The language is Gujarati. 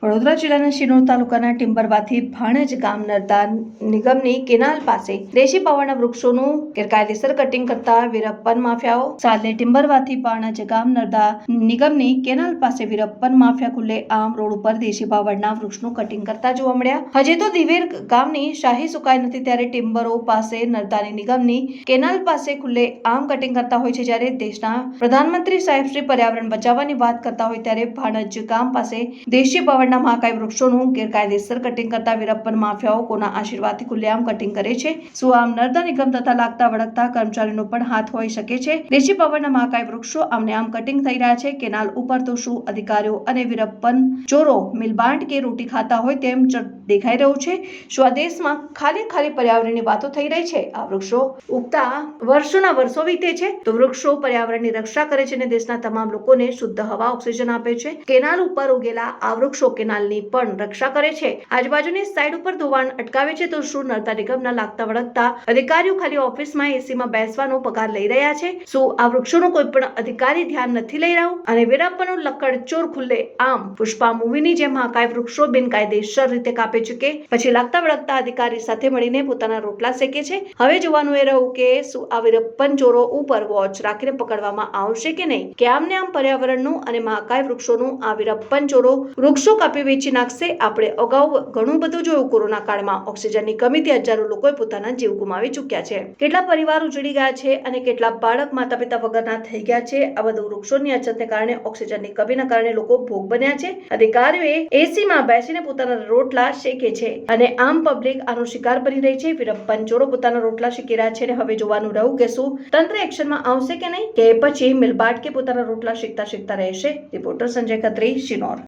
વડોદરા જિલ્લાના શિનોર તાલુકાના ટિમ્બરવાથી ભાણજ ગામ નર્મદા નિગમની કેનાલ પાસે દેશી પાવાના વૃક્ષોનું ગેરકાયદેસર કટિંગ કરતા વીરપ્પન માફિયાઓ સાલે ટિમ્બરવાથી ભાણજ ગામ નર્મદા નિગમની કેનાલ પાસે વીરપ્પન માફિયા ખુલ્લે આમ રોડ ઉપર દેશી પાવડના વૃક્ષનું કટિંગ કરતા જોવા મળ્યા। હજી તો દિવેર ગામની શાહી સુકાઈ નથી ત્યારે ટિમ્બરો પાસે નર્મદાની નિગમની કેનાલ પાસે ખુલ્લે આમ કટિંગ કરતા હોય છે। જ્યારે દેશના પ્રધાનમંત્રી સાહેબ શ્રી પર્યાવરણ બચાવવાની વાત કરતા હોય ત્યારે ભાણજ ગામ પાસે દેશી પાવડના મહાકાય વૃક્ષોનું ગેરકાયદેસર કટિંગ કરતા વીરપ્પન માફિયાઓ કોના આશીર્વાદથી ખુલ્લેઆમ કટિંગ કરે છે? શું આમ નર્મદા નિગમ તથા લાગતા વળગતા કર્મચારીનો પણ હાથ હોઈ શકે છે? દેશી પાવડના મહાકાય વૃક્ષો આમને આમ કટિંગ થઈ રહ્યા છે। કેનાલ ઉપર તો શું અધિકારીઓ અને વીરપ્પન ચોરો મિલબાંટ કે રોટી ખાતા હોય તેમ દેખાઈ રહ્યું છે? શું આ દેશમાં ખાલી પર્યાવરણની વાતો થઈ રહી છે? આ વૃક્ષો ઉગતા વર્ષોના વર્ષો વીતે છે તો વૃક્ષો પર્યાવરણની રક્ષા કરે છે અને દેશના તમામ લોકોને શુદ્ધ હવા ઓક્સિજન આપે છે। કેનાલ ઉપર ઉગેલા આ વૃક્ષો કેનાલની પણ રક્ષા કરે છે, આજુબાજુની સાઈડ ઉપર ધોવાણ અટકાવે છે। તો શું નર્મદા નિગમના લાગતા વળગતા અધિકારીઓ ખાલી ઓફિસમાં એસીમાં બેસવાનો પગાર લઈ રહ્યા છે? શું આ વૃક્ષોનો કોઈ પણ અધિકારી ધ્યાન નથી લઈ રહ્યો? અને વીરપ્પનો લકડચોર ખુલ્લે આમ પુષ્પા મૂવીની જેમ મહાકાય વૃક્ષો બિનકાયદેસર રીતે કાપે છે કે પછી લાગતા વળગતા અધિકારી સાથે મળીને પોતાના રોટલા શેકે છે? હવે જોવાનું એ રહ્યું કે શું આ વીરપ્પન ચોરો ઉપર વોચ રાખીને પકડવામાં આવશે કે નહીં, કે આમને આમ પર્યાવરણનું અને મહાકાય વૃક્ષોનું આ વીરપ્પન ચોરો વૃક્ષો કાપી વેચી નાખશે? આપણે અગાઉ ઘણું બધું જોયું। કોરોના કાળમાં ઓક્સિજનની કમીથી હજારો લોકોએ પોતાના જીવ ગુમાવી ચૂક્યા છે, કેટલા પરિવાર ઉજળી ગયા છે અને કેટલા બાળક માતા પિતા વગરના થઈ ગયા છે। આ બધું વૃક્ષોની અછતને કારણે, ઓક્સિજનની કમીના કારણે લોકો ભોગ બન્યા છે। અધિકારીઓએ એસીમાં બેસીને પોતાના રોટલા શેકે છે અને આમ પબ્લિક આનો શિકાર બની રહી છે। વીરપ્પન ચોરો પોતાના રોટલા શેકી રહ્યા છે અને હવે જોવાનું રહ્યું કે શું તંત્ર એક્શનમાં આવશે કે નહીં, કે પછી મિલબાટ કે પોતાના રોટલા શેકતા રહેશે। રિપોર્ટર સંજય ખત્રી, શિનોર।